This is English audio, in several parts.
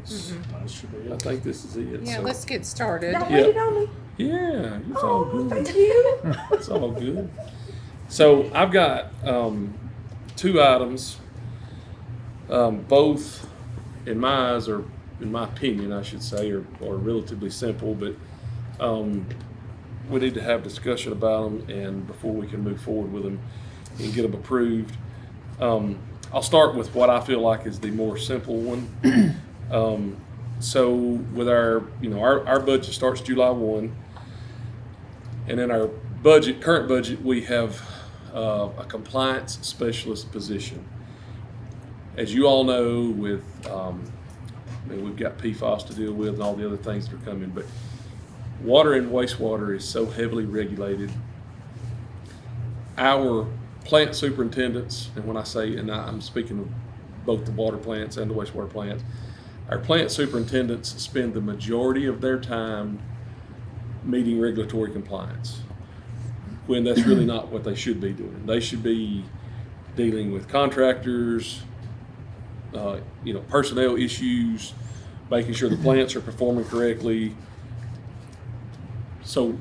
That should be I it. think this is it. Yeah, So, let's get started. Y'all Yeah. waited on me? yeah, it's all good. Thank you. It's all good. So I've got two items, both in my eyes, or in my opinion, I should say, are relatively simple, but we need to have discussion about them, and before we can move forward with them and get them approved. I'll start with what I feel like is the more simple one. So with our budget starts July 1, and in our current budget, we have a compliance specialist position. As you all know, with we've got PFAS to deal with and all the other things that are coming, but water and wastewater is so heavily regulated. Our plant superintendents, and when I say, and I'm speaking of both the water plants and the wastewater plants, our plant superintendents spend the majority of their time meeting regulatory compliance, when that's really not what they should be doing. They should be dealing with contractors, personnel issues, making sure the plants are performing correctly. So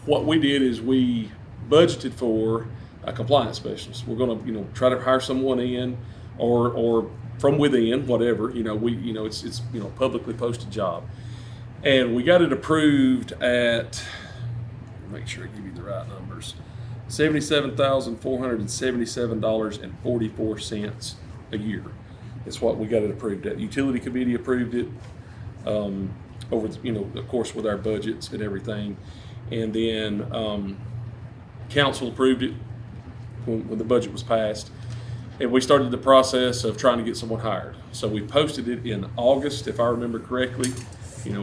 what we did is we budgeted for a compliance specialist. We're going to, try to hire someone in, or from within, whatever. It's publicly posted job, and we got it approved at. Make sure I give you the right numbers. $77,477.44 a year. That's what we got it approved at. Utility committee approved it. Over, of course, with our budgets and everything, and then council approved it when the budget was passed, and we started the process of trying to get someone hired. So we posted it in August, if I remember correctly,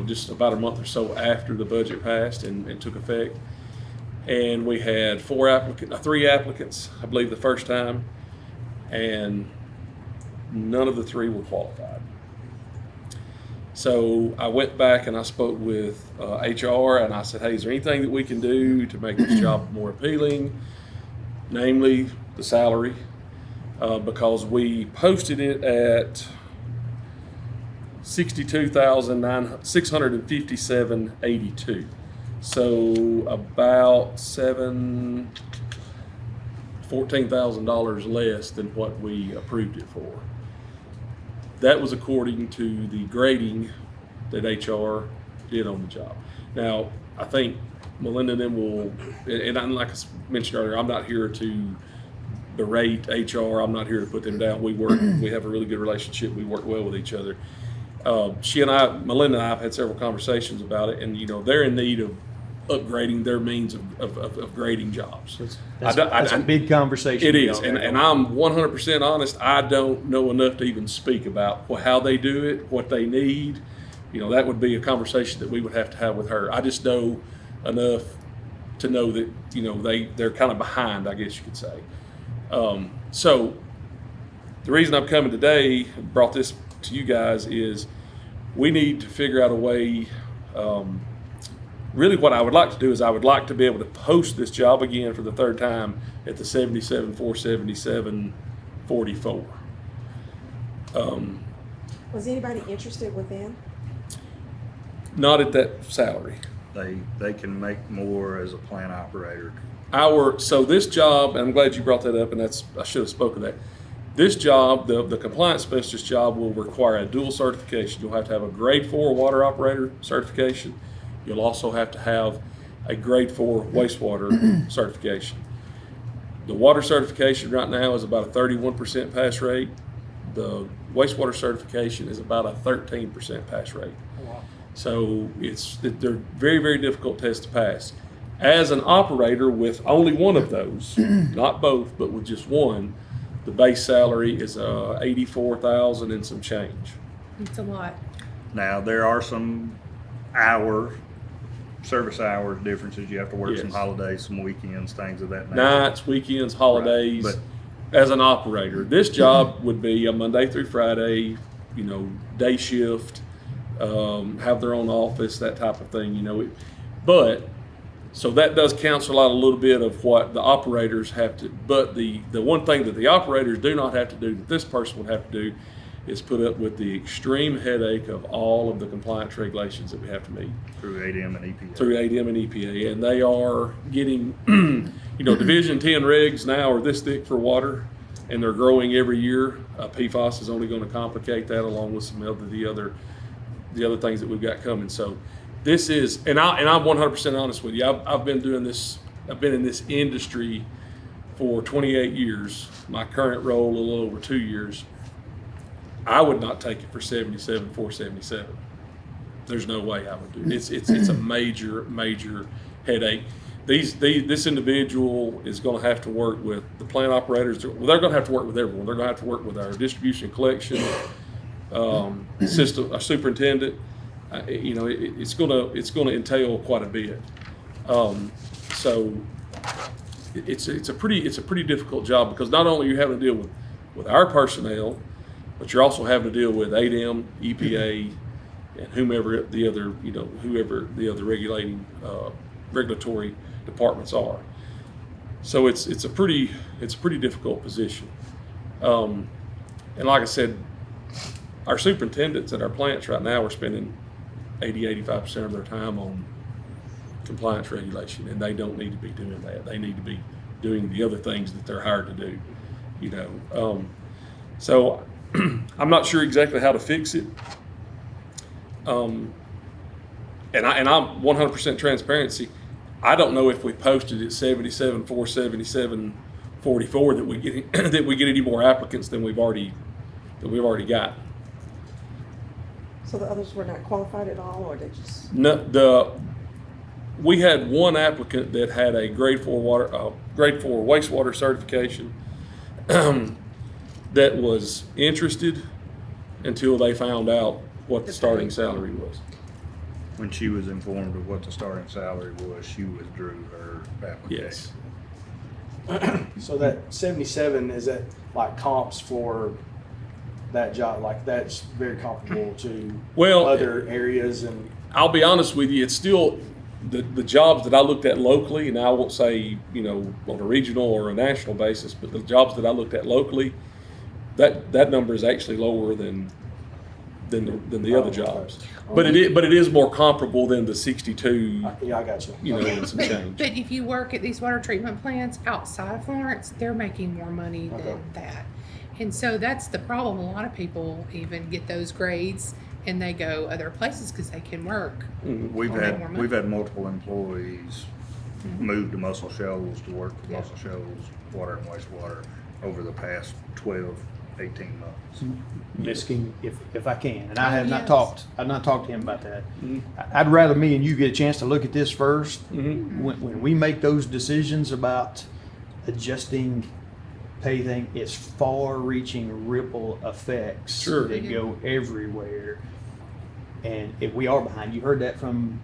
just about a month or so after the budget passed and took effect. And we had three applicants, I believe, the first time, and none of the three were qualified. So I went back and I spoke with HR, and I said, hey, is there anything that we can do to make this job more appealing? Namely, the salary, because we posted it at $62,657.82. So about $14,000 less than what we approved it for. That was according to the grading that HR did on the job. Now, I think Melinda and them will, and like I mentioned earlier, I'm not here to berate HR. I'm not here to put them down. We have a really good relationship. We work well with each other. Melinda and I have had several conversations about it, and they're in need of upgrading their means of grading jobs. That's a big conversation. It is, and I'm 100% honest. I don't know enough to even speak about how they do it, what they need. That would be a conversation that we would have to have with her. I just know enough to know that they're kind of behind, I guess you could say. So the reason I'm coming today, brought this to you guys, is we need to figure out a way. Really, what I would like to do is I would like to be able to post this job again for the third time at the $77,477.44. Was anybody interested with them? Not at that salary. They can make more as a plant operator. So this job, and I'm glad you brought that up, and I should have spoken that. This job, the compliance specialist job, will require a dual certification. You'll have to have a grade 4 water operator certification. You'll also have to have a grade 4 wastewater certification. The water certification right now is about a 31% pass rate. The wastewater certification is about a 13% pass rate. Wow. So they're very, very difficult tests to pass. As an operator with only one of those, not both, but with just one, the base salary is $84,000 and some change. It's a lot. Now, there are some service hour differences. You have to work some Yes. holidays, some weekends, things of that nature. Nights, weekends, holidays. Right. As an operator, this job would be a Monday through Friday, day shift, have their own office, that type of thing. So that does cancel out a little bit of what the operators have to. But the one thing that the operators do not have to do that this person would have to do is put up with the extreme headache of all of the compliance regulations that we have to meet Through ADM and EPA. through ADM and EPA, and they are getting, Division 10 regs now are this thick for water, and they're growing every year. PFAS is only going to complicate that, along with some of the other things that we've got coming. So this is, and I'm 100% honest with you. I've been doing this. I've been in this industry for 28 years. My current role a little over 2 years. I would not take it for 477. There's no way I would do it. It's a major headache. This individual is going to have to work with the plant operators. Well, they're going to have to work with everyone. They're going to have to work with our distribution collection system, our superintendent. It's going to entail quite a bit. So it's a pretty difficult job, because not only are you having to deal with our personnel, but you're also having to deal with ADM, EPA, and whoever the other regulating regulatory departments are. So it's a pretty difficult position. And like I said, our superintendents at our plants right now are spending 80-85% of their time on compliance regulation, and they don't need to be doing that. They need to be doing the other things that they're hired to do. So I'm not sure exactly how to fix it. And I'm 100% transparency. I don't know if we posted at 77-477-44 that we get any more applicants than we've already got. So the others were not qualified at all, or they just? No, we had one applicant that had a grade 4 wastewater certification that was interested until they found out what the starting salary was. When she was informed of what the starting salary was, she withdrew her application. Yes. So that 77, is that like comps for that job? Like that's very comparable to other areas? And I'll be honest with you, it's still the jobs that I looked at locally, and I won't say, on a regional or a national basis, but the jobs that I looked at locally, that number is actually lower than the other jobs. But it is more comparable than the 62. Yeah, I got you. And some change. But if you work at these water treatment plants outside of Florence, they're making more money than that. And so that's the problem. A lot of people even get those grades and they go other places because they can work. We've had multiple employees move to Muscle Shoals to work for Muscle Shoals Water and Wastewater over the past 12, 18 months. Ms. King, if I can, and I have yes. I've not talked to him about that. I'd rather me and you get a chance to look at this first. When we make those decisions about adjusting pay thing, it's far-reaching ripple effects that go everywhere. And if we are behind, you heard that from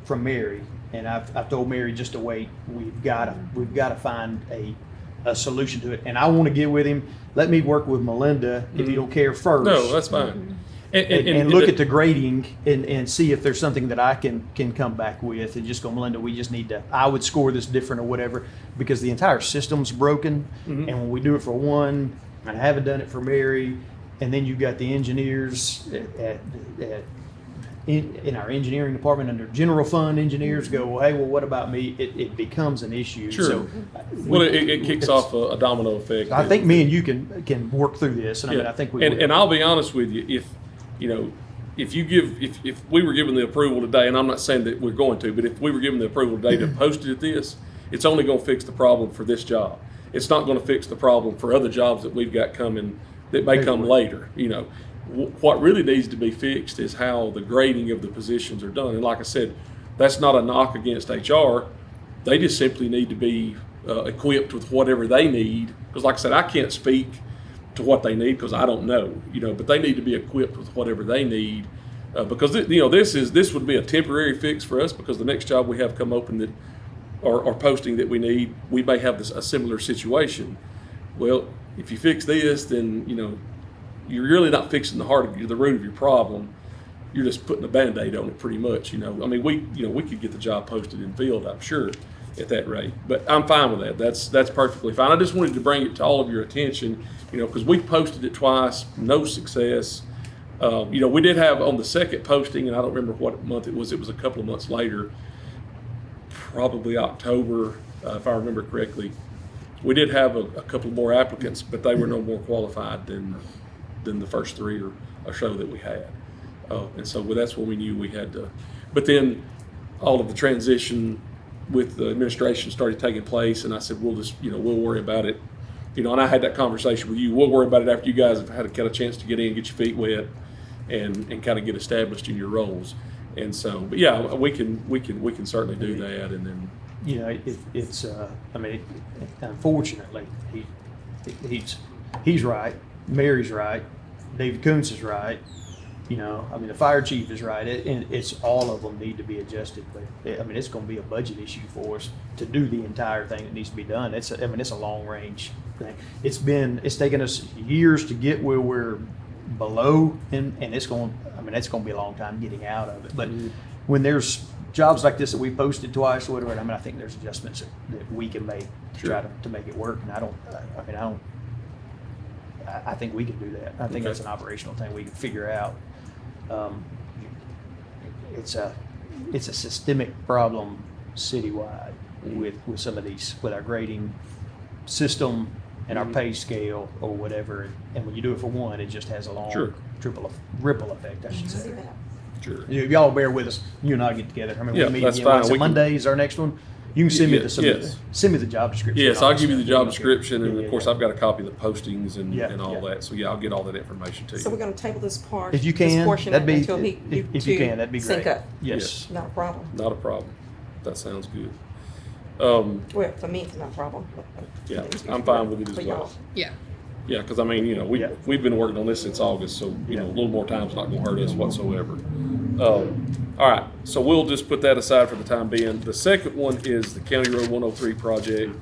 Mary, and I've told Mary just to wait. We've got to find a solution to it, and I want to get with him. Let me work with Melinda if you don't care first. No, that's fine. And look at the grading and see if there's something that I can come back with, and just go, Melinda, we just need to, I would score this different or whatever, because the entire system's broken. And when we do it for one, and I haven't done it for Mary, and then you've got the engineers in our engineering department under general fund engineers go, well, hey, well, what about me? It becomes an issue. Sure. So it kicks off a domino effect. I think me and you can work through this, and I mean, I think we will. And I'll be honest with you, if we were given the approval today, and I'm not saying that we're going to, but if we were given the approval today to post it at this, it's only going to fix the problem for this job. It's not going to fix the problem for other jobs that we've got coming that may come later. What really needs to be fixed is how the grading of the positions are done. And like I said, that's not a knock against HR. They just simply need to be equipped with whatever they need. Because like I said, I can't speak to what they need because I don't know, but they need to be equipped with whatever they need. Because this would be a temporary fix for us, because the next job we have come open that or posting that we need, we may have a similar situation. Well, if you fix this, then you're really not fixing the root of your problem. You're just putting a Band-Aid on it, pretty much. I mean, we could get the job posted and filled, I'm sure, at that rate. But I'm fine with that. That's perfectly fine. I just wanted to bring it to all of your attention, because we've posted it twice, no success. We did have on the second posting, and I don't remember what month it was. It was a couple of months later, probably October, if I remember correctly. We did have a couple more applicants, but they were no more qualified than the first three or so that we had. And so that's when we knew we had to. But then all of the transition with the administration started taking place, and I said, we'll worry about it. And I had that conversation with you. We'll worry about it after you guys have had a chance to get in, get your feet wet, and kind of get established in your roles. And so, but yeah, we can certainly do that. And then, unfortunately, he's right. Mary's right. David Koontz is right. The fire chief is right. It's all of them need to be adjusted. But it's going to be a budget issue for us to do the entire thing that needs to be done. It's a long range thing. It's taken us years to get where we're below, and it's going to be a long time getting out of it. But when there's jobs like this that we posted twice or whatever, I think there's adjustments that we can make to try to make it work. And I think we can do that. I think that's an operational thing we can figure out. It's a systemic problem citywide with some of these, with our grading system and our pay scale or whatever. And when you do it for one, it just has a long ripple effect, I should say. sure. Y'all bear with us. You and I get together. Yeah, we meet that's again. fine. We can- Monday's our next one. You can send me Yes. send me the job description. Yes, All I'll that give you the stuff. job description, and Yeah, of course, yeah. I've got a copy of the postings and all Yeah. that. So yeah, I'll get all that information to you. So we're gonna table this part. If you this can, portion that'd be until if you can, that'd be sync great. up. Yes. Not a problem. Not a problem. That sounds good. Well, for me, it's not a problem. Yeah, I'm fine with it as For well. y'all. Yeah. Yeah, because Yeah. we've been working on this since August, so a little more time's not going to hurt us whatsoever. All right, so we'll just put that aside for the time being. The second one is the County Road 103 project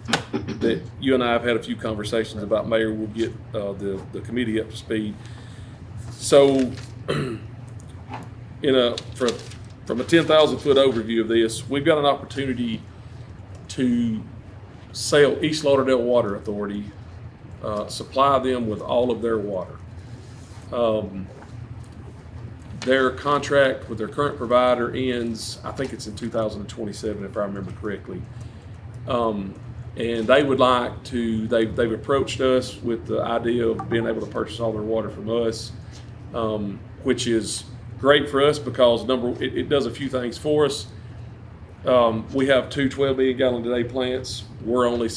that you and I have had a few conversations about. Mayor, we'll get the committee up to speed. So, from a 10,000-foot overview of this, we've got an opportunity to sell East Lauderdale Water Authority, supply them with all of their water. Their contract with their current provider ends, I think it's in 2027, if I remember correctly. And they would like to, they've approached us with the idea of being able to purchase all their water from us, which is great for us because it does a few things for us. We have two 12 million gallon a day plants. On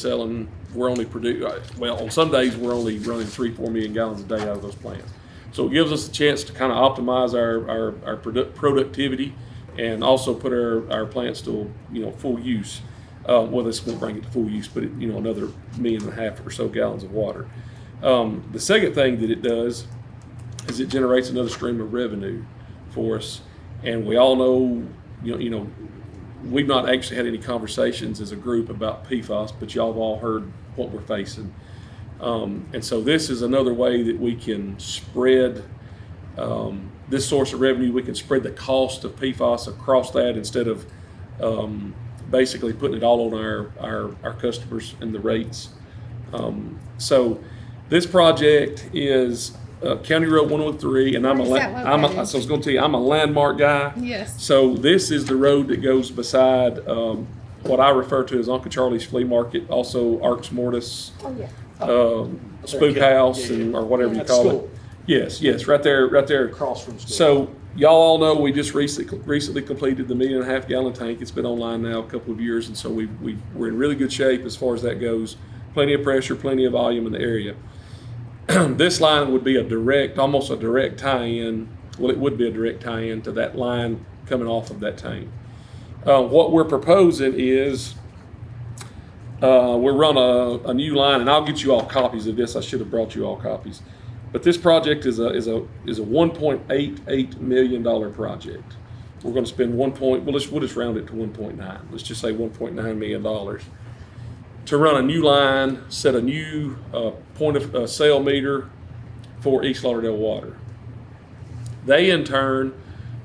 some days we're only running 3-4 million gallons a day out of those plants. So it gives us a chance to kind of optimize our productivity and also put our plants to full use. Well, this won't bring it to full use, but another 1.5 million or so gallons of water. The second thing that it does is it generates another stream of revenue for us, and we all know we've not actually had any conversations as a group about PFAS, but y'all have all heard what we're facing. And so this is another way that we can spread this source of revenue. We can spread the cost of PFAS across that instead of basically putting it all on our customers and the rates. So this project is County Road 103, and Where is that located? so I was going to tell you, I'm a landmark guy. Yes. So this is the road that goes beside what I refer to as Uncle Charlie's Flea Market, also Arx Mortis, Oh, yeah. Spook House, or whatever you At call school. it. Yes, right there. Across from school. So y'all all know we just recently completed the 1.5 million gallon tank. It's been online now a couple of years, and so we're in really good shape as far as that goes. Plenty of pressure, plenty of volume in the area. This line would be almost a direct tie-in. Well, it would be a direct tie-in to that line coming off of that tank. What we're proposing is we're running a new line, and I'll get you all copies of this. I should have brought you all copies. But this project is a $1.88 million project. We're going to spend we'll just round it to 1.9. Let's just say $1.9 million to run a new line, set a new point of sale meter for East Lauderdale Water. They in turn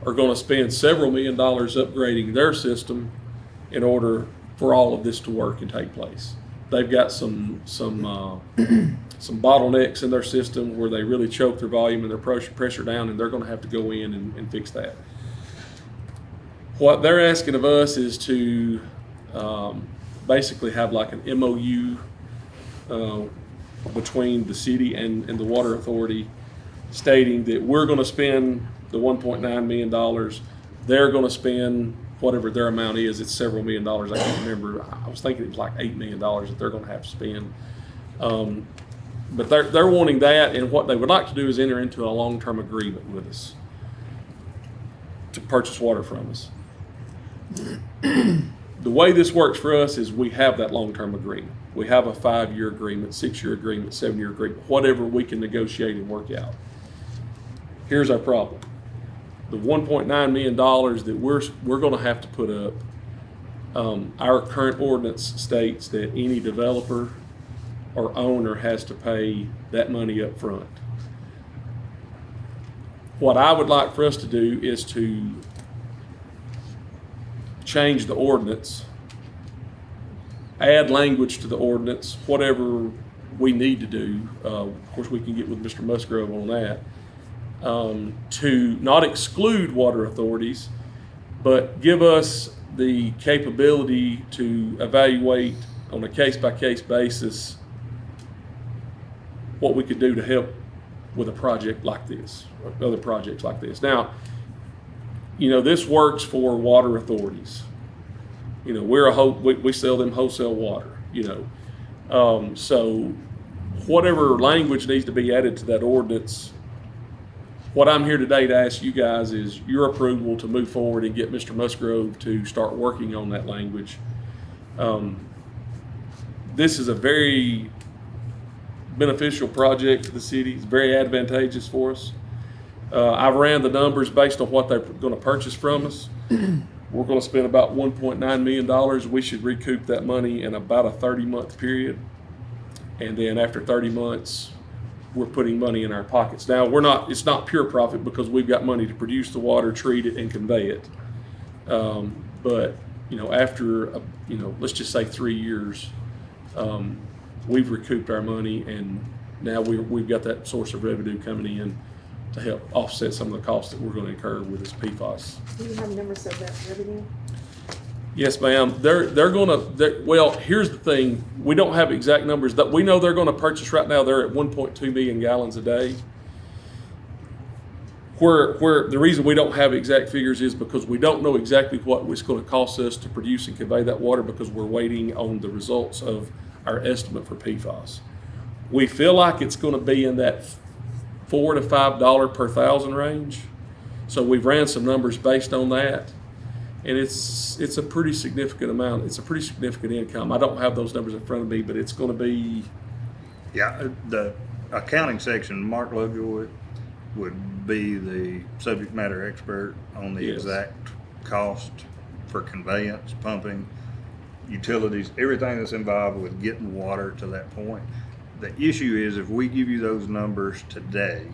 are going to spend several $1 million upgrading their system in order for all of this to work and take place. They've got some bottlenecks in their system where they really choke their volume and their pressure down, and they're going to have to go in and fix that. What they're asking of us is to basically have like an MOU between the city and the water authority, stating that we're going to spend the $1.9 million. They're going to spend whatever their amount is. It's several $1 million. I can't remember. I was thinking it was like $8 million that they're going to have to spend. But they're wanting that, and what they would like to do is enter into a long-term agreement with us to purchase water from us. The way this works for us is we have that long-term agreement. We have a 5-year agreement, 6-year agreement, 7-year agreement, whatever we can negotiate and work out. Here's our problem. The $1.9 million that we're going to have to put up, our current ordinance states that any developer or owner has to pay that money up front. What I would like for us to do is to change the ordinance, add language to the ordinance, whatever we need to do. Of course, we can get with Mr. Musgrove on that. To not exclude water authorities, but give us the capability to evaluate on a case-by-case basis what we could do to help with a project like this, or other projects like this. Now, this works for water authorities. We sell them wholesale water, so whatever language needs to be added to that ordinance. What I'm here today to ask you guys is your approval to move forward and get Mr. Musgrove to start working on that language. This is a very beneficial project to the city. It's very advantageous for us. I've ran the numbers based on what they're going to purchase from us. We're going to spend about $1.9 million. We should recoup that money in about a 30-month period. And then after 30 months, we're putting money in our pockets. Now, it's not pure profit because we've got money to produce the water, treat it, and convey it. But, after, let's just say 3 years, we've recouped our money, and now we've got that source of revenue coming in to help offset some of the costs that we're going to incur with this PFAS. Do you have numbers of that revenue? Yes, ma'am. Well, here's the thing. We don't have exact numbers. That we know they're going to purchase right now. They're at 1.2 million gallons a day. Where the reason we don't have exact figures is because we don't know exactly what it's going to cost us to produce and convey that water, because we're waiting on the results of our estimate for PFAS. We feel like it's going to be in that $4 to $5 per thousand range. So we've ran some numbers based on that. And it's a pretty significant amount. It's a pretty significant income. I don't have those numbers in front of me, but it's going to be. Yeah, the accounting section, Mark Lovejoy would be the subject matter expert on the Yes. exact cost for conveyance, pumping, utilities, everything that's involved with getting water to that point. The issue is if we give you those numbers today,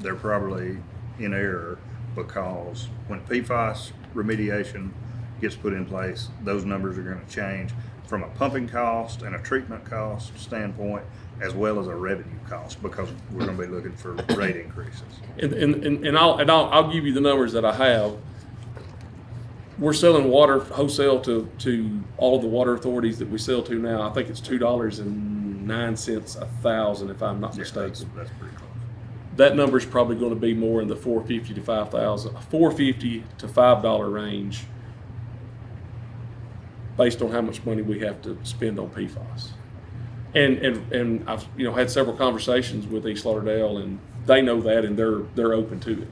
they're probably in error, because when PFAS remediation gets put in place, those numbers are going to change from a pumping cost and a treatment cost standpoint, as well as a revenue cost, because we're going to be looking for rate increases. And I'll give you the numbers that I have. We're selling water wholesale to all of the water authorities that we sell to now. I think it's $2.09 a thousand, if I'm not mistaken. That's pretty close. That number is probably going to be more in the $4.50 to $5 range, based on how much money we have to spend on PFAS. And I've had several conversations with East Lauderdale, and they know that, and they're open to it.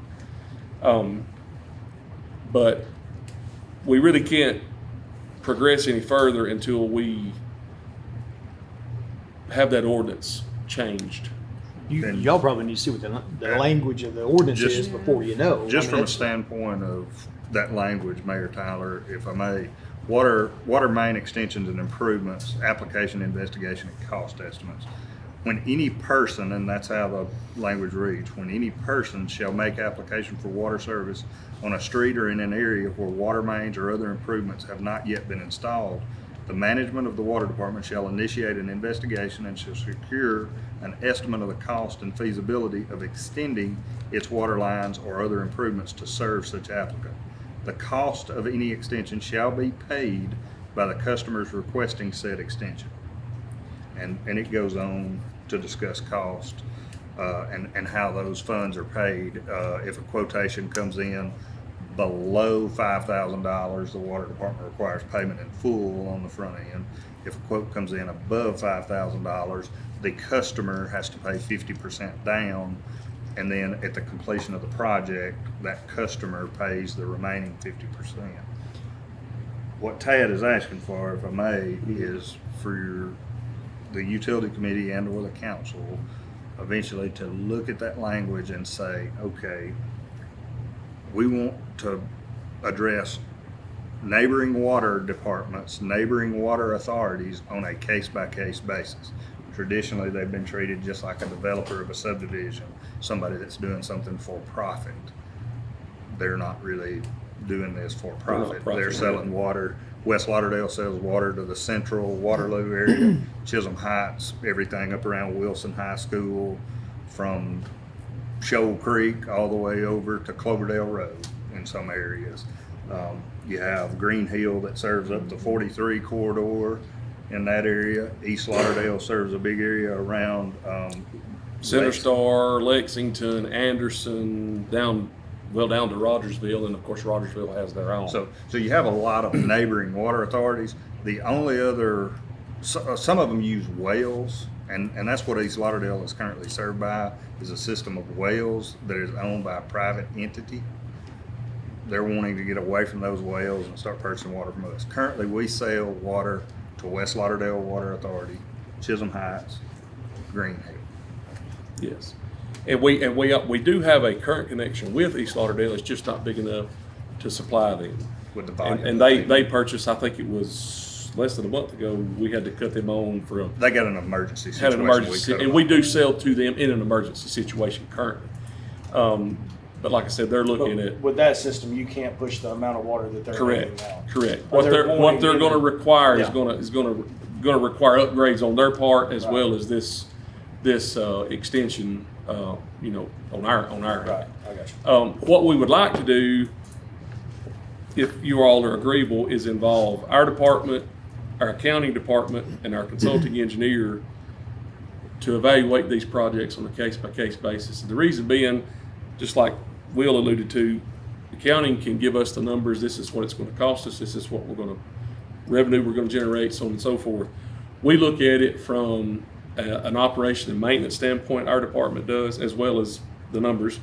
But we really can't progress any further until we have that ordinance changed. Y'all probably need to see what the language of the ordinance Just- is before you know. Just from a that's- standpoint of that language, Mayor Tyler, if I may, water main extensions and improvements, application, investigation, and cost estimates. when any person, and that's how the language reads, when any person shall make application for water service on a street or in an area where water mains or other improvements have not yet been installed, the management of the water department shall initiate an investigation and shall secure an estimate of the cost and feasibility of extending its water lines or other improvements to serve such applicant. The cost of any extension shall be paid by the customers requesting said extension. And it goes on to discuss cost and how those funds are paid. If a quotation comes in below $5,000, the water department requires payment in full on the front end. If a quote comes in above $5,000, the customer has to pay 50% down, and then at the completion of the project, that customer pays the remaining 50%. What Tad is asking for, if I may, is for the utility committee and or the council eventually to look at that language and say, okay, we want to address neighboring water departments, neighboring water authorities on a case-by-case basis. Traditionally, they've been treated just like a developer of a subdivision, somebody that's doing something for profit. They're not really doing this for profit. They're selling water. West Lauderdale sells water to the central Waterloo area, Chisholm Heights, everything up around Wilson High School, from Shoal Creek all the way over to Cloverdale Road in some areas. You have Green Hill that serves up the 43 corridor in that area. East Lauderdale serves a big area around Center Star, Lexington, Anderson, down to Rogersville, and of course Rogersville has their own. So you have a lot of neighboring water authorities. The only other, some of them use wells, and that's what East Lauderdale is currently served by, is a system of wells that is owned by a private entity. They're wanting to get away from those wells and start purchasing water from us. Currently, we sell water to West Lauderdale Water Authority, Chisholm Heights, Green Hill. Yes, and we do have a current connection with East Lauderdale. It's just not big enough to supply them. With the volume. And they purchased, I think it was less than a month ago, we had to cut them on from. They got an emergency situation. Had an emergency, and we do sell to them in an emergency situation currently. But like I said, they're looking at. With that system, you can't push the amount of water that they're Correct. getting out. Correct. Or What they're going to require Yeah. is going to require upgrades on their part as well as this extension. On our Right, I got you. What we would like to do, if you all are agreeable, is involve our department, our accounting department, and our consulting engineer to evaluate these projects on a case-by-case basis. And the reason being, just like Will alluded to, accounting can give us the numbers. This is what it's going to cost us. This is what revenue we're going to generate, so on and so forth. We look at it from an operation and maintenance standpoint, our department does, as well as the numbers.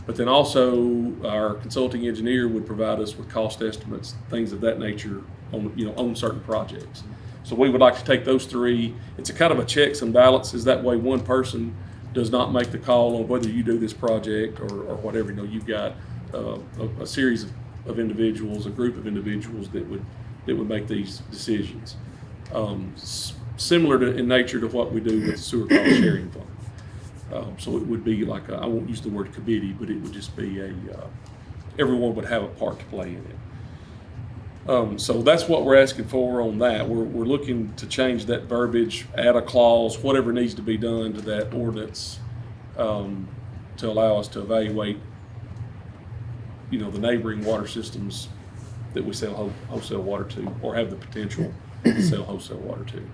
But then also our consulting engineer would provide us with cost estimates, things of that nature on certain projects. So we would like to take those three. It's a kind of a checks and balances. That way one person does not make the call on whether you do this project or whatever. You've got a series of individuals, a group of individuals that would make these decisions. Similar in nature to what we do with the sewer cost sharing fund. So it would be like I won't use the word committee, but it would just be everyone would have a part to play in it. So that's what we're asking for on that. We're looking to change that verbiage, add a clause, whatever needs to be done to that ordinance to allow us to evaluate, the neighboring water systems that we sell wholesale water to or have the potential to sell wholesale water to.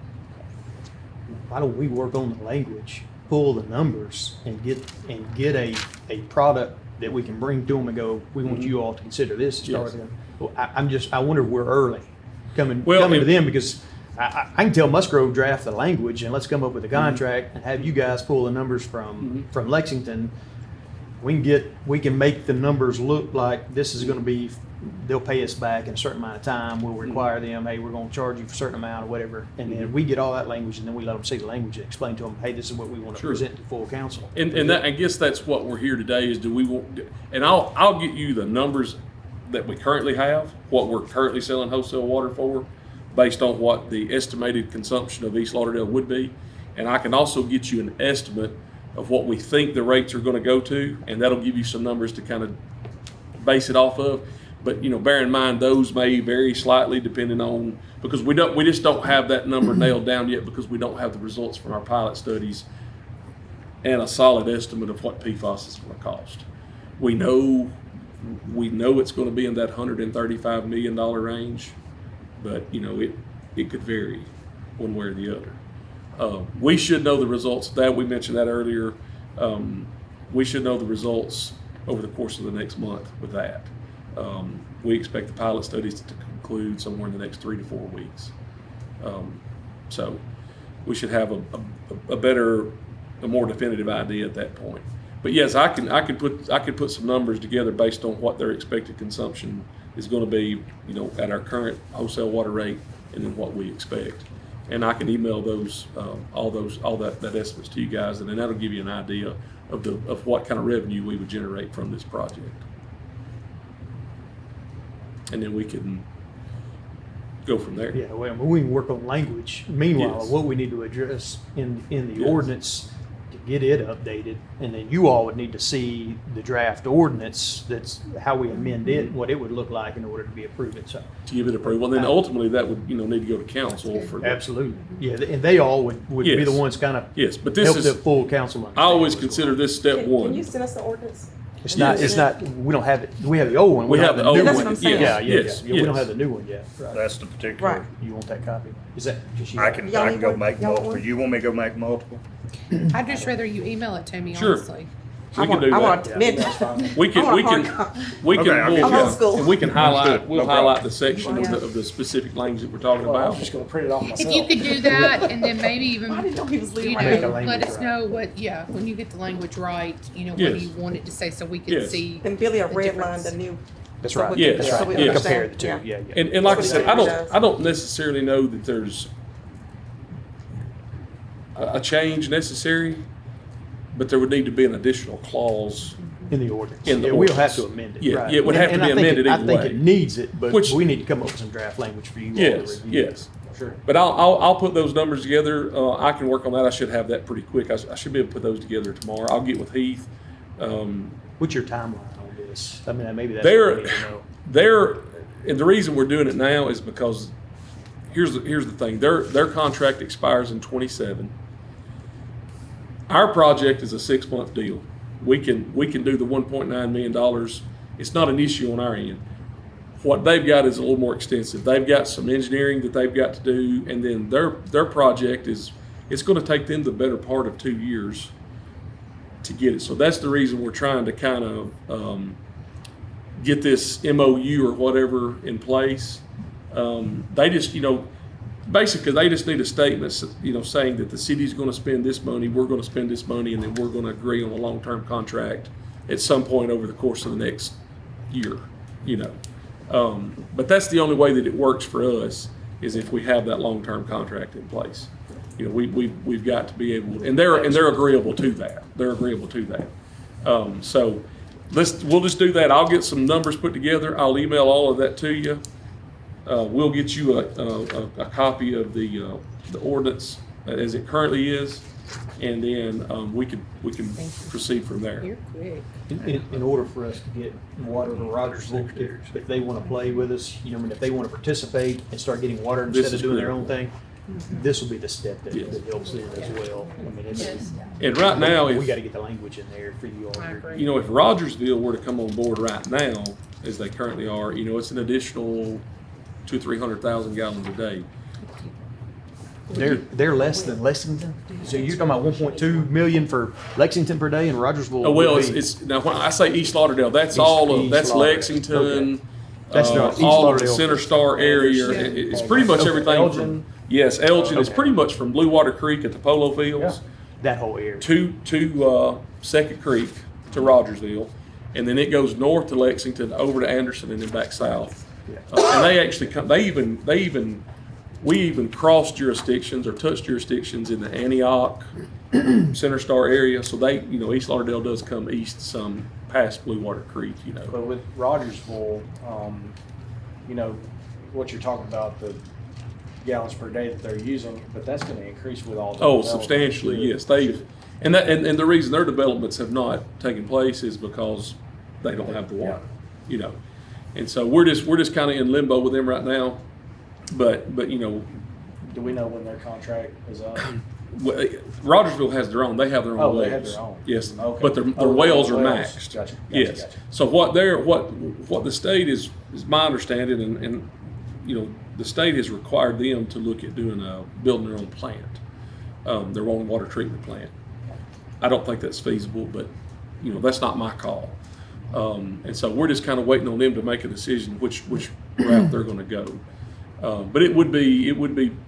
Why don't we work on the language, pull the numbers, and get a product that we can bring to them and go, we want you all to consider this. Yes. Well, I wonder if we're early coming to them, because I can tell Musgrove draft the language and let's come up with a contract and have you guys pull the numbers from Lexington. We can make the numbers look like this is going to be, they'll pay us back in a certain amount of time. We'll require them, hey, we're going to charge you for a certain amount or whatever. And then we get all that language and then we let them see the language and explain to them, hey, this is what we want to present to full council. And that, I guess that's what we're here today is and I'll get you the numbers that we currently have, what we're currently selling wholesale water for, based on what the estimated consumption of East Lauderdale would be. And I can also get you an estimate of what we think the rates are gonna go to, and that'll give you some numbers to kind of base it off of. But, bear in mind, those may vary slightly depending on, because we just don't have that number nailed down yet, because we don't have the results from our pilot studies and a solid estimate of what PFAS is gonna cost. We know it's gonna be in that $135 million range, but, it could vary one way or the other. We should know the results of that. We mentioned that earlier. We should know the results over the course of the next month with that. We expect the pilot studies to conclude somewhere in the next 3 to 4 weeks. So we should have a more definitive idea at that point. But yes, I can put some numbers together based on what their expected consumption is going to be, at our current wholesale water rate, and then what we expect. And I can email all that estimates to you guys, and then that'll give you an idea of what kind of revenue we would generate from this project. And then we can go from there. Yeah, well, we can work on language. Meanwhile, Yes. what we need to address in the ordinance to get it updated, and then you all would need to see the draft ordinance, that's how we amend it, and what it would look like in order to be approved. So, To give it approval, and then ultimately that would, need to go to council for that. absolutely. Yeah, and they all would be the Yes. ones kind of Yes, but this help is, the full council understand. I always what's consider this step Can you one. send us the ordinance? It's not, we don't have it, we have the old one. We don't have the new old one. That's what I'm saying. Yeah, Yes, we don't yes. have the new one yet. Right. That's the particular. Right. You want that copy? Is that just you? I can Y'all need go one? make Y'all want multiple. one? You want me to go make multiple? I'd just rather you email it to me, Sure. honestly. We can do I want that. a mint. We can, I want we a hard can, copy. we can, Okay, I'll we'll- get I'm old school. and we can highlight, Understood. we'll No problem. highlight the section of the specific language that we're talking Well, I was about. just gonna print it off myself. If you could do that, and then maybe even, I didn't know he was leaving. Make a let language us right. know when you get the language right, what Yes. you want it to say, so we can Yes. see. And Billy, a the red line, difference. the new. That's so right. we can- Yes. so we Yes. Compare understand. the two, yeah, yeah. And like I That's said, what I it don't, does. I don't necessarily know that there's a change necessary, but there would need to be an additional clause. In the ordinance. In the Yeah, we'll have to ordinance. amend it. Yeah, right. yeah, it would have to And be I think amended I either think way. it needs it, but Which- we need to come up with some draft language for you all to Yes, review. yes. Sure. But I'll put those numbers together. I can work on that. I should have that pretty quick. I should be able to put those together tomorrow. I'll get with Heath. What's your timeline on this? I mean, maybe that's There- what we need to know. And the reason we're doing it now is because here's the thing. Their contract expires in 27. Our project is a 6-month deal. We can do the $1.9 million. It's not an issue on our end. What they've got is a little more extensive. They've got some engineering that they've got to do, and then their project it's going to take them the better part of 2 years to get it. So that's the reason we're trying to kind of get this MOU or whatever in place. They just, basically they just need a statement, saying that the city's going to spend this money, we're going to spend this money, and then we're going to agree on a long-term contract at some point over the course of the next year, But that's the only way that it works for us, is if we have that long-term contract in place. We've got to be able, and they're agreeable to that. They're agreeable to that. So we'll just do that. I'll get some numbers put together. I'll email all of that to you. We'll get you a copy of the ordinance as it currently is, and then we can proceed from there. You're quick. In order for us to get water to Rogersville, if they want to play with us, if they want to participate and start getting water This instead is of doing their critical. own thing, this will be the step that Yes. helps them as well. I mean, it's, And right now, we got to if get the language in there for you all. I agree. if Rogersville were to come on board right now, as they currently are, it's an additional 200,000-300,000 gallons a day. They're less than Lexington? So you're talking about 1.2 million for Lexington per day, and Rogersville Oh, well, would be- it's now when I say East Lauderdale, that's East- all of East that's Lauderdale. Lexington, Okay. That's not East all of the Lauderdale. Center Star area. Anderson. It's pretty much Okay. everything Elgin. from yes, Elgin. It's Okay. pretty much from Blue Water Creek at the Polo Fields that whole area. to Second Creek to Rogersville, and then it goes north to Lexington, over to Anderson, and then back south. Yeah. And they actually come. We even crossed jurisdictions or touched jurisdictions in the Antioch, Center Star area. So they, East Lauderdale does come east some past Blue Water Creek. But with Rogersville, what you're talking about, gallons per day that they're using, but that's gonna increase with all the. Oh, development. substantially, yes. And the reason their developments have not taken place is because they don't have the water, you know. And so we're just kind of in limbo with them right now. But you know, Do we know when their contract is up? Rogersville has their own. They have their own Oh, wells. they have their own. Yes, Okay. but their Oh, wells are wells. maxed. Gotcha. Yes. So what the state is my understanding, and you know, the state has required them to look at building their own plant, their own water treatment plant. I don't think that's feasible, but you know, that's not my call. And so we're just kind of waiting on them to make a decision which route they're going to go. But it would be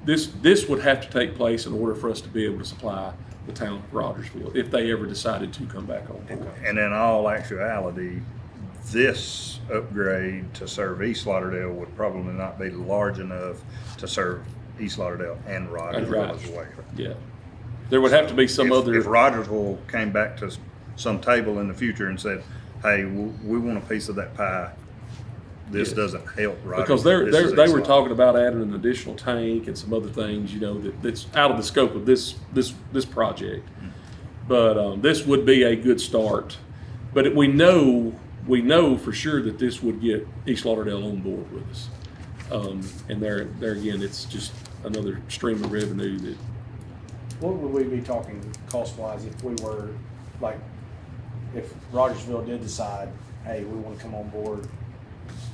this would have to take place in order for us to be able to supply the town of Rogersville if they ever decided to come back on board. And in all actuality, this upgrade to serve East Lauderdale would probably not be large enough to serve East Lauderdale and Rogersville as well. Yeah, there would have to be some other. If Rogersville came back to some table in the future and said, hey, we want a piece of that pie, this Yes. doesn't help Rogersville. Because This is they East were Lauderdale. talking about adding an additional tank and some other things, you know, that's out of the scope of this project. But this would be a good start. But we know for sure that this would get East Lauderdale on board with us. And there again, it's just another stream of revenue that. What would we be talking cost-wise if we were, like, if Rogersville did decide, hey, we want to come on board?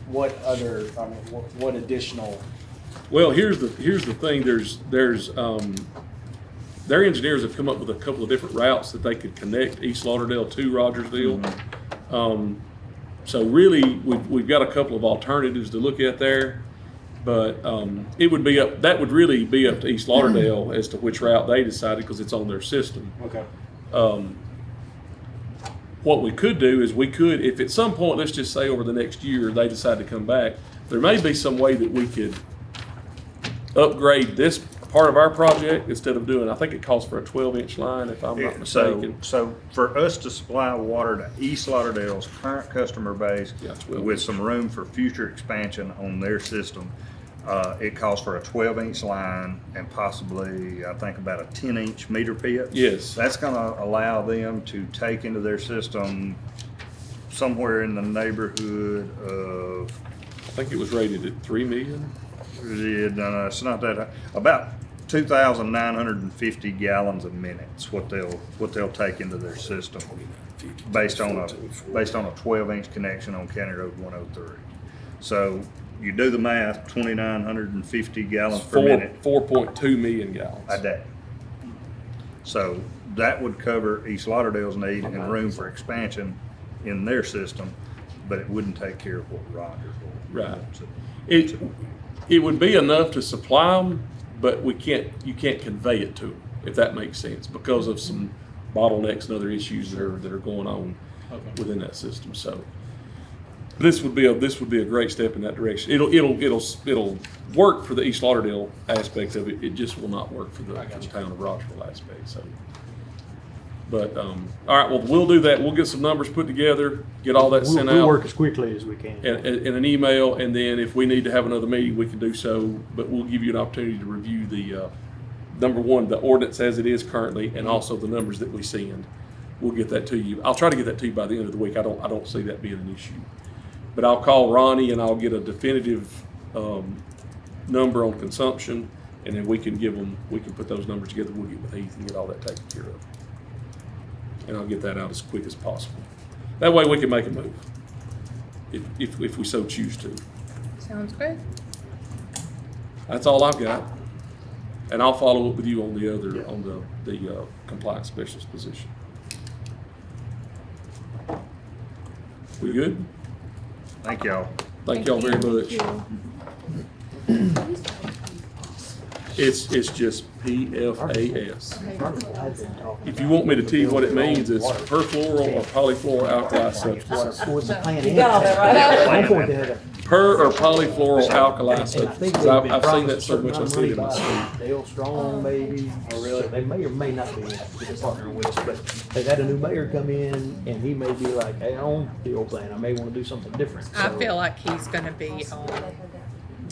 What other, I mean, what additional? Well, here's the thing. There's their engineers have come up with a couple of different routes that they could connect East Lauderdale to Rogersville. So really, we've got a couple of alternatives to look at there, but it would be up. That would really be up to East Lauderdale as to which route they decided because it's on their system. Okay. What we could do is if at some point, let's just say over the next year, they decide to come back, there may be some way that we could upgrade this part of our project instead of doing, I think it calls for a 12-inch line, if I'm not mistaken. So for us to supply water to East Lauderdale's current customer base Yeah, 12 with inch. some room for future expansion on their system, it calls for a 12-inch line and possibly, I think, about a 10-inch meter pit. Yes. That's gonna allow them to take into their system somewhere in the neighborhood of, I think it was rated at 3 million. no, it's not that high, about 2,950 gallons a minute is what they'll take into their system based on a 12-inch connection on County Road 103. So you do the math, 2,950 gallons per minute 4.2 million gallons. a day. So that would cover East Lauderdale's need and room for expansion in their system, but it wouldn't take care of what Rogersville Right. wants it. It would be enough to supply them, but you can't convey it to them, if that makes sense, because of some bottlenecks and other issues that are going on within that system. So this would be a great step in that direction. It'll work for the East Lauderdale aspect of it. It just will not work for the town of Rogersville aspect. So, but all right, well, we'll do that. We'll get some numbers put together, get all that sent We'll out work as quickly as we can. in an email, and then if we need to have another meeting, we can do so. But we'll give you an opportunity to review the number one, the ordinance as it is currently, and also the numbers that we send. We'll get that to you. I'll try to get that to you by the end of the week. I don't see that being an issue. But I'll call Ronnie and I'll get a definitive number on consumption, and then we can put those numbers together. We'll get with Heath and get all that taken care of. And I'll get that out as quick as possible. That way we can make a move if we so choose to. Sounds good. That's all I've got. And I'll follow up with you on the compliance specialist position. We good? Thank y'all. Thank y'all very much. It's just PFAS. If you want me to tell you what it means, it's perfluoral or polyfluoroalkyl substance. Towards the plan. You got all that right. At one point they had a- Per or polyfluoroalkyl And I think substance. they've been I've seen that promised so a much I certain see it in my amount of money sleep. by Dale Strong, maybe. Oh, really? They may or may not be partnering with us, but they've had a new mayor come in, and he may be like, hey, I own the old plan, I may wanna do something different. I So, feel like he's gonna be on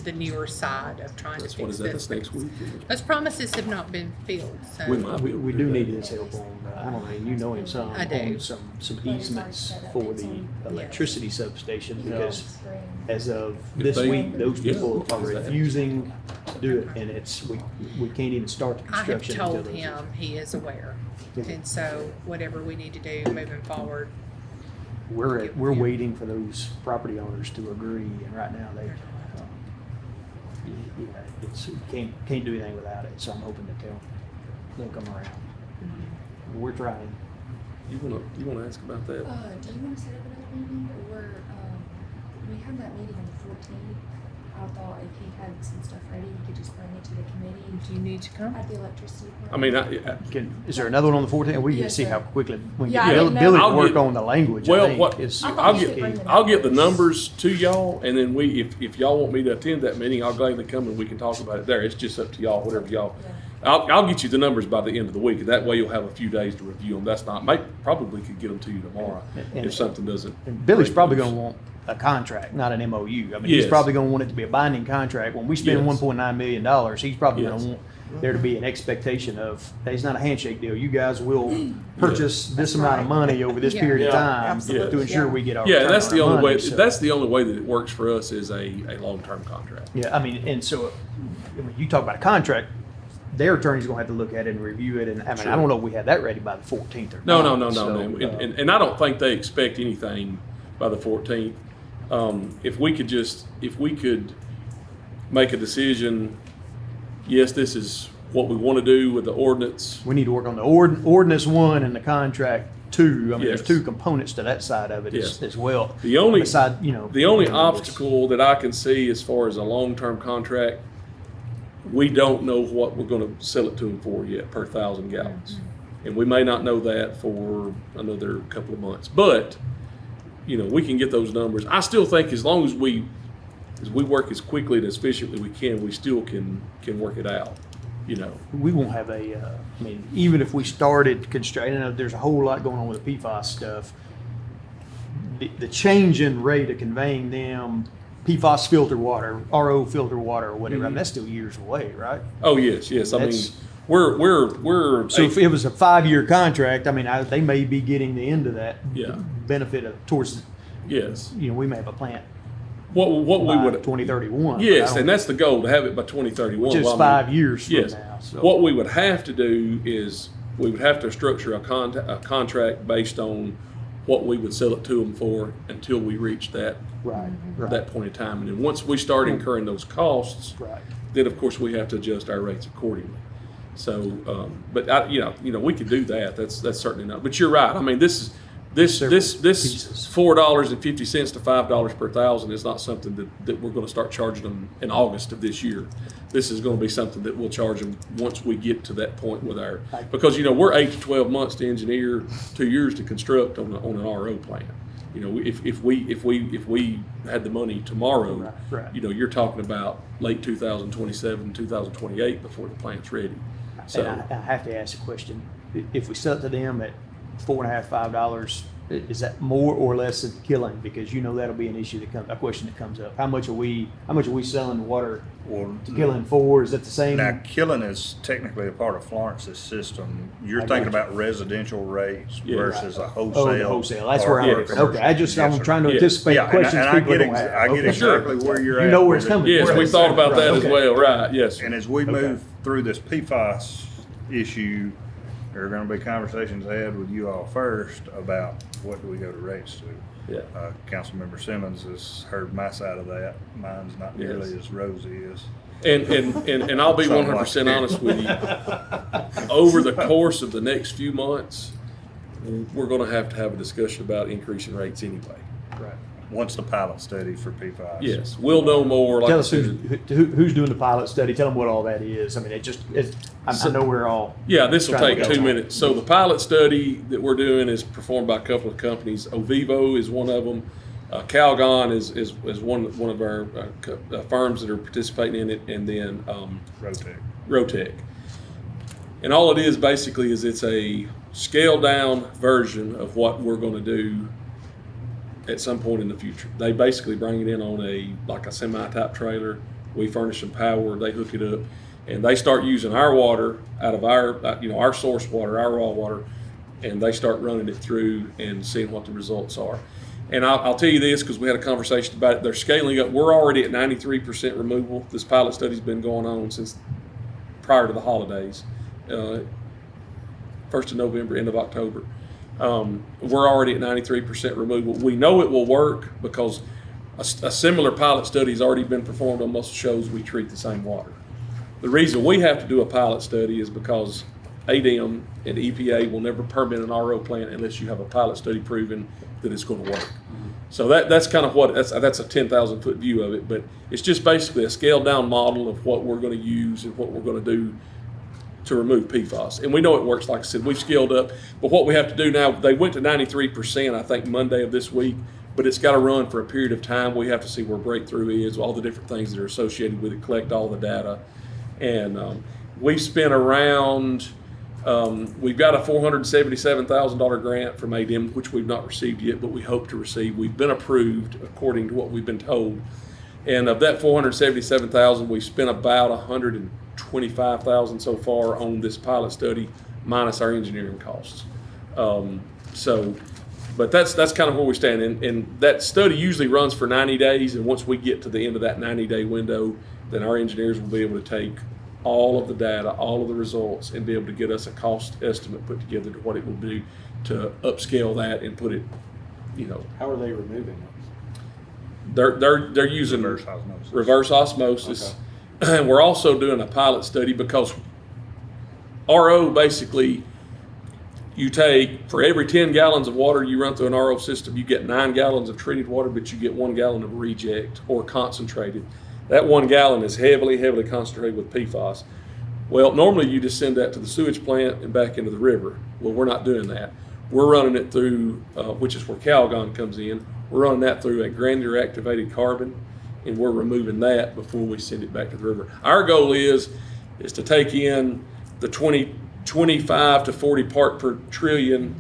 the newer side of trying That's to what fix is that, this. this next week? Those promises have not been filled, so. We might be able We to do that. need his help on, I don't know, and you know him some, I do. on some easements for the electricity substation, because as of If this they- week, those yeah, people are exactly. refusing to do it, and we can't even start the I have construction until told those. him he is aware, and so whatever we need to do moving forward. We're waiting for those property owners to agree, and right now they, you know, it's, can't do anything without it, so I'm hoping that they'll come around. We're trying. You wanna ask about that? Do you want to set up another meeting, or, we have that meeting on the 14th. I thought if he had some stuff ready, he could just bring it to the committee Do you need to come? at the electricity. I mean, Is there another one on the 14th? We can Yes, see sir. how quickly, we Yeah, I can didn't know. Billy I'll can work get- on the language, I well, think. what- is- I thought I'll you get, should bring the I'll get the numbers. numbers to y'all, and then if y'all want me to attend that meeting, I'll gladly come and we can talk about it there. It's just up to y'all, whatever y'all. I'll get you the numbers by the end of the week, and that way you'll have a few days to review them. That's not, probably could get them to you tomorrow And- if something doesn't. And Billy's break probably loose. gonna want a contract, not an MOU. I mean, he's Yes. probably gonna want it to be a binding contract. When we spend Yes. $1.9 million, he's probably gonna Yes. want there to be an expectation of, hey, it's not a handshake deal. You guys will purchase this amount of money over this Yeah. period of Yeah, time absolutely. to ensure we get our Yeah, return that's on the our only money. way, So- that's the only way that it works for us is a long-term contract. Yeah, I mean, and so, when you talk about a contract, their attorney's gonna have to look at it and review it, and, I mean, Sure. I don't know if we have that ready by the 14th or No, not. no. So, And I don't think they expect anything by the 14th. If we could make a decision, yes, this is what we want to do with the ordinance. we need to work on the ordinance one and the contract two. I mean, there's Yes. two components to that side of it Yes. as well. The only, Beside, you know, the only this- obstacle that I can see as far as a long-term contract, we don't know what we're gonna sell it to them for yet per 1,000 gallons. And we may not know that for another couple of months, but, you know, we can get those numbers. I still think as long as we work as quickly and as efficiently we can, we still can work it out, you know. We won't have I mean, even if we started construction, there's a whole lot going on with the PFAS stuff. The change in rate of conveying them PFAS filter water, RO filter water or whatever, I mean, that's still years away, right? Oh, yes. I mean, That's- we're. So if it was a 5-year contract, I mean, they may be getting the end of that Yeah. benefit towards, Yes. you know, we may have a plant What we by would. 2031. Yes, and that's the goal, to have it by 2031. Which is Well, I mean, 5 years from Yes. now. So. What we would have to do is, we would have to structure a contract based on what we would sell it to them for until we reach that Right, right, that point in time. And then once we start incurring those costs, right. then of course we have to adjust our rates accordingly. So, but we could do that. That's certainly not. But you're right. I mean, this Several this pieces. $4.50 to $5 per thousand is not something that we're going to start charging them in August of this year. This is going to be something that we'll charge them once we get to that point with our, because we're 8 to 12 months to engineer, 2 years to construct on an RO plant. You know, if we had the money tomorrow, Right. you're talking about late 2027, 2028 before the plant's ready. So. And I have to ask a question. If we sell it to them at $4.50, $5, is that more or less than killing? Because that'll be an issue a question that comes up. How much are we selling water Well, to killing for? Is that the same? now, Killen is technically a part of Florence's system. You're I thinking got you. about residential rates Yeah. versus a Oh, wholesale. the wholesale. That's or where I'm a looking. commercial. Okay, I'm Yes, sir. trying to Yes. anticipate Yeah, questions and I people get don't have. I get Okay. exactly where you're at. You know where with it's it. coming Yes, from. we thought about that as Okay. well, right, yes. And as we Okay. move through this PFAS issue, there are gonna be conversations had with you all first about what do we go to rates to. Yeah. Councilmember Simmons has heard my side of that. Mine's not nearly Yes. as rosy as. And I'll be Something 100% like honest with you. Over the course of the next few months, we're going to have a discussion about increasing rates anyway. Right. Once the pilot study for PFAS. Yes, we'll know more. Like Tell I us said. who's doing the pilot study. Tell them what all that is. I mean, I know we're all. Yeah, this will trying take to 2 go. minutes. So the pilot study that we're doing is performed by a couple of companies. Ovivo is one of them. Calgon is one of our firms that are participating in it, and then Rotec. Rotec. And all it is basically is it's a scaled down version of what we're going to do at some point in the future. They basically bring it in on a semi type trailer, We furnish them power, they hook it up, and they start using our water out of our source water, our raw water, and they start running it through and seeing what the results are. And I'll tell you this, because we had a conversation about it. They're scaling up. We're already at 93% removal. This pilot study's been going on since prior to the holidays, 1st of November, end of October. We're already at 93% removal. We know it will work because a similar pilot study has already been performed on most shows we treat the same water. The reason we have to do a pilot study is because ADM and EPA will never permit an RO plant unless you have a pilot study proving that it's going to work. So that's kind of what, that's a 10,000 foot view of it, but it's just basically a scaled down model of what we're going to use and what we're going to do to remove PFAS. And we know it works. Like I said, we've scaled up, but what we have to do now, they went to 93%, I think Monday of this week, but it's got to run for a period of time. We have to see where breakthrough is, all the different things that are associated with it, collect all the data. And we've spent around, we've got a $477,000 grant from ADM, which we've not received yet, but we hope to receive. We've been approved according to what we've been told. And of that $477,000, we've spent about $125,000 so far on this pilot study, minus our engineering costs. But that's kind of where we stand. And that study usually runs for 90 days. And once we get to the end of that 90-day window, then our engineers will be able to take all of the data, all of the results, and be able to get us a cost estimate put together to what it will do to upscale that and put it, How are they removing those? they're using Reverse osmosis. reverse osmosis. And we're also doing a pilot study because RO basically, you take, for every 10 gallons of water you run through an RO system, you get 9 gallons of treated water, but you get 1 gallon of reject or concentrated. That 1 gallon is heavily, heavily concentrated with PFAS. Well, normally you just send that to the sewage plant and back into the river. Well, we're not doing that. We're running it through, which is where Calgon comes in. We're running that through a granular activated carbon, and we're removing that before we send it back to the river. Our goal is to take in the 25 to 40 parts per trillion,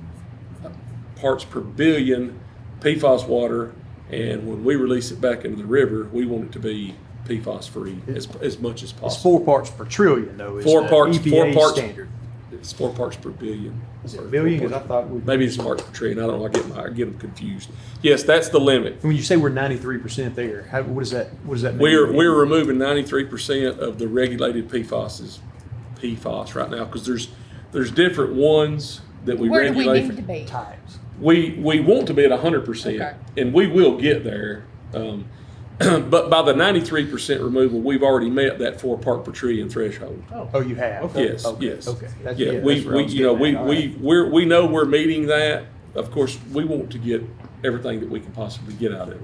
parts per billion PFAS water, and when we release it back into the river, we want it to be PFAS free as much as It's possible. 4 parts per trillion, though. Is Four the parts EPA standard. It's 4 parts per billion. Is it a billion? Because I thought we. Maybe it's parts per trillion. I don't know. I get them confused. Yes, that's the limit. When you say we're 93% there, what does that mean? We're removing 93% of the regulated PFAS right now, because there's different ones that we Where do we regulate. need to be? types. We want to be at 100%, Okay. and we will get there. But by the 93% removal, we've already met that 4 part per trillion threshold. Oh, you have. Okay. Yes, Okay. yes. Okay. That's, Yeah, that's we where I was getting at. we know we're meeting that. Of course, we want to get everything that we can possibly get out of it.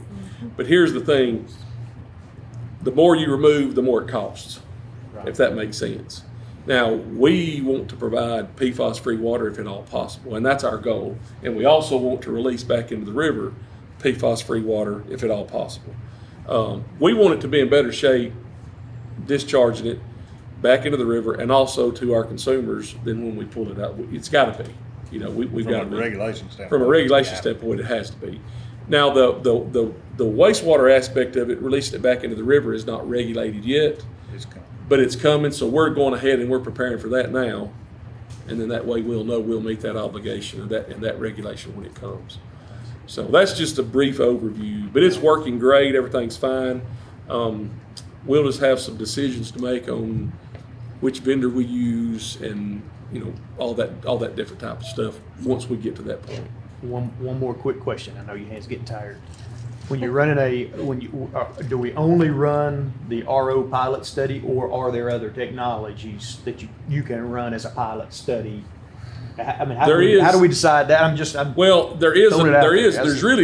But here's the thing: the more you remove, the more it costs. If that makes sense. Now, we want to provide PFAS-free water if at all possible, and that's our goal. And we also want to release back into the river PFAS-free water if at all possible. We want it to be in better shape, discharging it back into the river, and also to our consumers than when we pull it out. It's got to be. We've got to From be. a regulation standpoint. From a regulation standpoint, it has to be. Now, the wastewater aspect of it, releasing it back into the river, is not regulated yet, It's coming. but it's coming. So we're going ahead and we're preparing for that now, and then that way we'll know we'll meet that obligation and that regulation when it comes. So that's just a brief overview, but it's working great. Everything's fine. We'll just have some decisions to make on which vendor we use, and all that different type of stuff once we get to that point. One more quick question. I know your hand's getting tired. When you're running do we only run the RO pilot study, or are there other technologies that you can run as a pilot study? I mean, how do we decide that? Well, there is throwing it out there.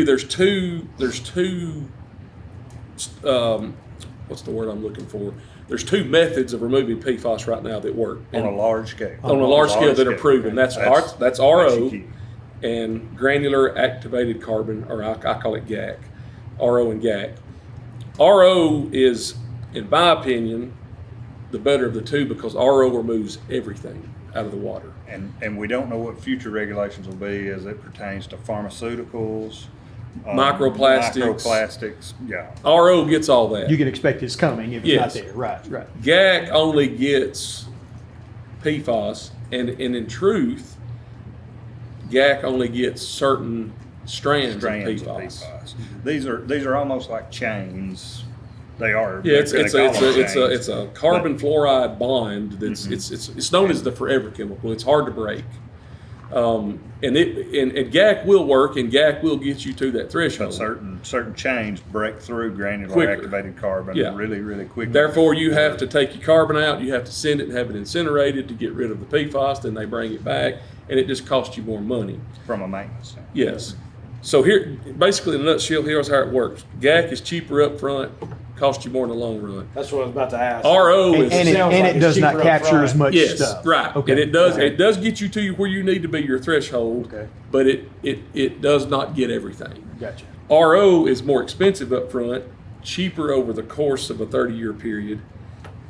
there's two what's the word I'm looking for? There's 2 methods of removing PFAS right now that work. On a large scale. On a large scale that are proven. Okay. That's RO key. and granular activated carbon, or I call it GAC. RO and GAC. RO is, in my opinion, the better of the two, because RO removes everything out of the water. And we don't know what future regulations will be as it pertains to pharmaceuticals, Microplastics. yeah. RO gets all that. You can expect it's coming if it's Yes. not there. Right. GAC only gets PFAS, and in truth, GAC only gets certain strands of PFAS. These are almost like chains. They are. Yeah, They call them chains. it's a carbon fluoride bond that's it's known as the forever chemical. It's hard to break. And GAC will work, and GAC will get you to that But threshold. certain chains break through granular Quicker. activated carbon Yeah. really, really quickly. Therefore, you have to take your carbon out, you have to send it and have it incinerated to get rid of the PFAS, then they bring it back, and it just costs you more money. From a maintenance standpoint. Yes. So here, basically in a nutshell, here's how it works. GAC is cheaper up front, costs you more in the long run. That's what I was about to ask. RO And, is and, it, sounds and like it it's does not cheaper up capture front. as much yes, stuff. right. Okay. And it Okay. does get you to where you need to be, your threshold, Okay. but it does not get everything. Gotcha. RO is more expensive up front, cheaper over the course of a 30-year period,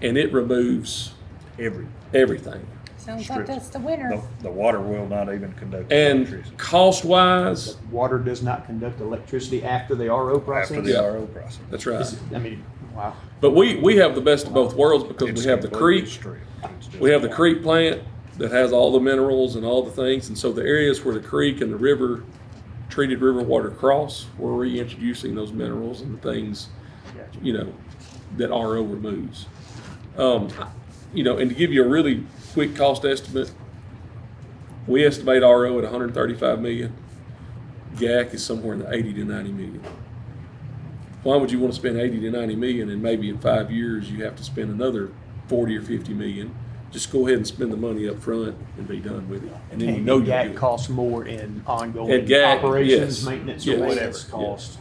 and it removes everything. Sounds like that's the winner. The water will not even conduct And electricity cost-wise, Water does not conduct electricity after the RO process. after the Yeah. RO process. that's right. I mean, wow. But we have the best of both worlds because It's we have the completely creek. stripped. It's just We have the water. creek plant that has all the minerals and all the things, and so the areas where the creek and the river, treated river water cross, we're reintroducing those minerals and the things, you know, that RO removes. You know, and to give you a really quick cost estimate, we estimate RO at 135 million. GAC is somewhere in the 80 to 90 million. Why would you want to spend 80 to 90 million and maybe in 5 years you have to spend another 40 or 50 million? Just go ahead and spend the money up front and be done with it. And then you know you're that good. costs more in ongoing And GAC, operations, yes. maintenance, Yes. or whatever Maintenance cost.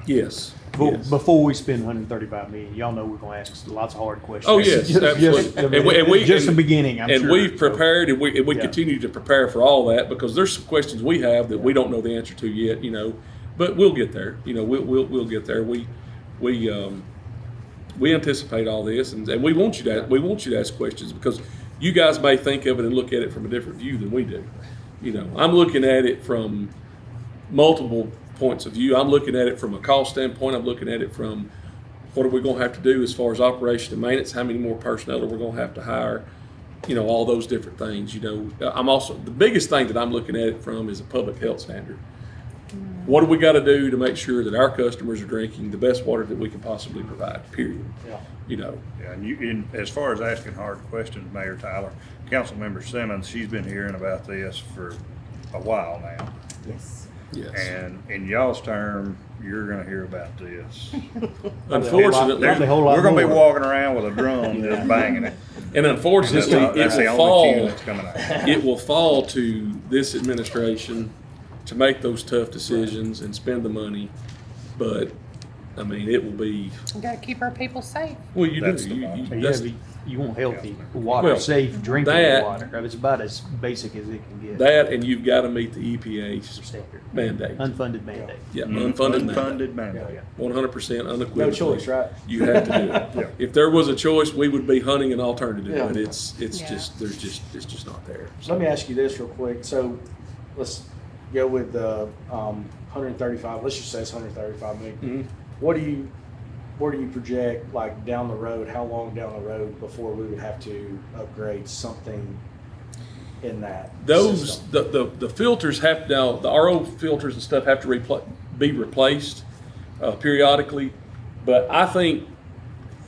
Yes. yes. Before we spend 135 million, y'all know we're going to ask lots of hard questions. Oh, yes, absolutely. Just the beginning, I'm and sure. we've prepared, and we Yeah. continue to prepare for all that because there's some questions we have that we don't know the answer to yet, you know, but we'll get there. You know, we'll get there. We anticipate all this, and we want you to ask questions because you guys may think of it and look at it from a different view than we do. You know, I'm looking at it from multiple points of view. I'm looking at it from a cost standpoint. I'm looking at it from what are we going to have to do as far as operation and maintenance, how many more personnel are we going to have to hire, you know, all those different things. You know, I'm also, the biggest thing that I'm looking at it from is a public health standard. What do we got to do to make sure that our customers are drinking the best water that we can possibly provide, period? Yeah. You know, Yeah, and as far as asking hard questions, Mayor Tyler, Councilmember Simmons, she's been hearing about this for a while now. Yes. yes. And in y'all's term, you're gonna hear about this. Unfortunately, There's a whole lot We're gonna be more. walking around with a drum just banging it. and unfortunately, That's the it will only tune fall. that's coming out. It will fall to this administration to make those tough decisions and spend the money. But I mean, it will be. We gotta keep our people safe. Well, you That's do. the You, bottom. you, You, that's, you want healthy water, Well, safe drinking that- water. It's about as basic as it can get. that, and you've got to meet the EPA's Standard. mandate. Unfunded mandate. Yeah, unfunded mandate. Unfunded mandate. 100% unequivocally. No choice, right? You have to do it. Yeah. If there was a choice, we would be hunting an alternative, Yeah. but it's Yeah. just it's just not there. Let me ask you this real quick. So let's go with the 135. Let's just say it's 135 million. Mhm. Where do you project, like, down the road? How long down the road before we would have to upgrade something in that Those system? the filters have now the RO filters and stuff have to be replaced periodically, but I think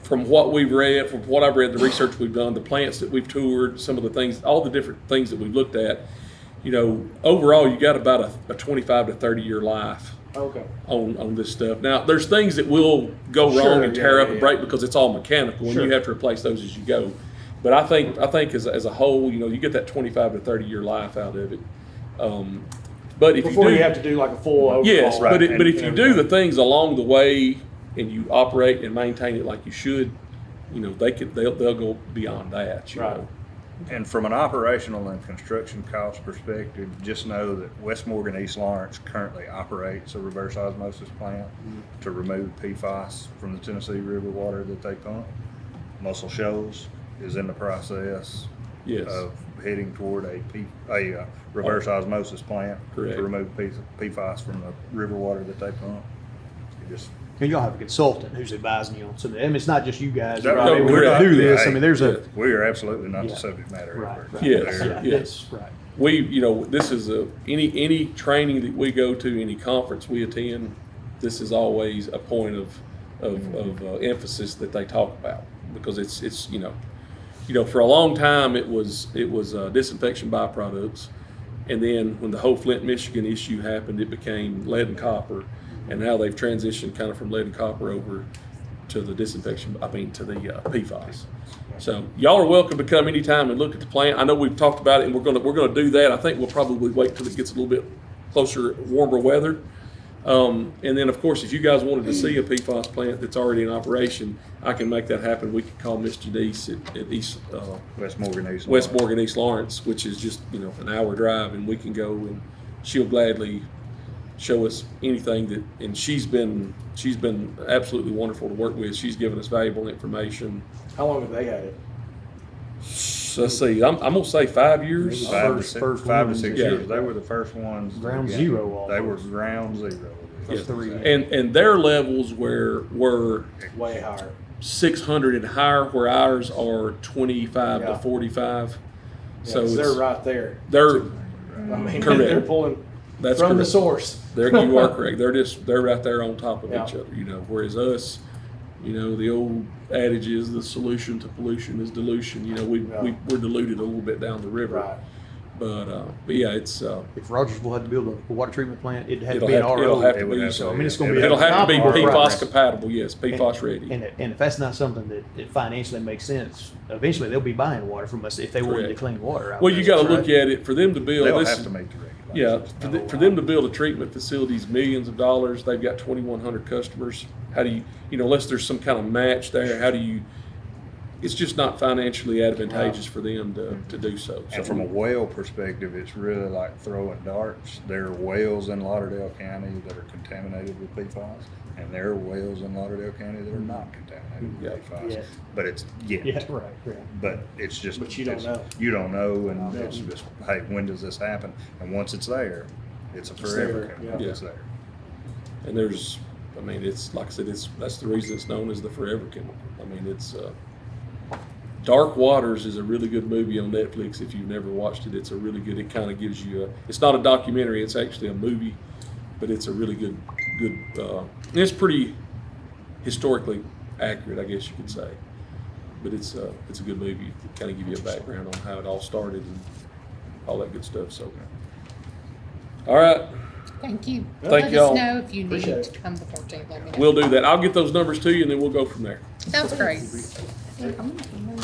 from what we've read, from what I've read, the research we've done, the plants that we've toured, some of the things, all the different things that we've looked at, you know, overall you got about a 25 to 30 year life Okay. on this stuff. Now, there's things that will go Sure, wrong and tear yeah, up and yeah. break because it's all mechanical, and Sure. you have to replace those as you go. But I think as a whole, you know, you get that 25 to 30 year life out of it. But if Before you you do, have to do like a full overhaul. yes, Right, but and if you do everything. the things along the way and you operate and maintain it like you should, you know, they'll go beyond that. You Right. know? And from an operational and construction cost perspective, just know that West Morgan East Lawrence currently operates a reverse osmosis plant to remove PFAS from the Tennessee River water that they pump. Muscle Shoals is in the process Yes. of heading toward a reverse osmosis plant Correct. to remove PFAS from the river water that they pump. It just, And you'll have a consultant who's advising you on some of that. I mean, it's not just you guys. That- Right? no, We're correct. gonna do this. I Hey, mean, there's a, we are absolutely not Yeah. the subject matter right, experts. right. Yes, Yeah, yes. right. We, this is any training that we go to, any conference we attend, this is always a point of emphasis that they talk about, because it's for a long time it was disinfection byproducts, and then when the whole Flint, Michigan issue happened, it became lead and copper, and now they've transitioned kind of from lead and copper over to the to the PFAS. So y'all are welcome to come anytime and look at the plant. I know we've talked about it, and we're gonna do that. I think we'll probably wait till it gets a little bit closer, warmer weather. And then, of course, if you guys wanted to see a PFAS plant that's already in operation, I can make that happen. We can call Miss Janice at East West Morgan East Lawrence, which is just an hour drive, and we can go, and she'll gladly show us anything that. And she's been absolutely wonderful to work with. She's given us valuable information. How long have they had it? Let's see, I'm gonna say 5 years. First 5 to ones, 6 yeah. years. They were the first ones. to Ground get- zero They were almost. ground zero. Yeah. Three. And their levels were Way higher. 600 and higher, where ours are 25 to Yeah. 45. Yeah, So 'cause they're it's- right there. they're I mean, Correct. they're pulling that's from the correct. source. You are correct. They're right there on top of Yeah. each other. Whereas us, the old adage is the solution to pollution is dilution. We're diluted a little bit down the river. Right. But yeah, it's If Rogersville had to build a water treatment plant, it'd have to it'll be an have, RO. it'll have to It would be. have to So, I be. mean, it's gonna be. It'll have to be comparable PFAS price. compatible. Yes, PFAS ready. And if that's not something that financially makes sense, eventually they'll be buying water from us if they wanted to Correct. clean water out. Well, you there. got to look at it for them to build. They'll this, have to meet the regulations. Yeah, for them to build a treatment facility is millions of dollars. They've got 2,100 customers. How do you, unless there's some kind of match there, how do you? It's just not financially advantageous for them to do so. And from a well perspective, it's really like throwing darts. There are wells in Lauderdale County that are contaminated with PFAS, and there are wells in Lauderdale County that are not contaminated with PFAS. Yeah. But it's Yeah, right. But it's just. But you don't know. You don't know, and No. it's just, hey, when does this happen? And once it's there, it's a forever there, chemical. yeah. It's there. And there's, it's like I said, that's the reason it's known as the forever chemical. It's Dark Waters is a really good movie on Netflix. If you've never watched it, it's a really good. It kind of gives you it's not a documentary. It's actually a movie, but it's a really good. And it's pretty historically accurate, I guess you could say. But it's a good movie to kind of give you a background on how it all started and all that good stuff. So, all right. Thank you. Thank Let y'all. us know if you need Appreciate to it. come the 14th. Let me know. We'll do that. I'll get those numbers to you, and then we'll go from there. Sounds great. I'm gonna email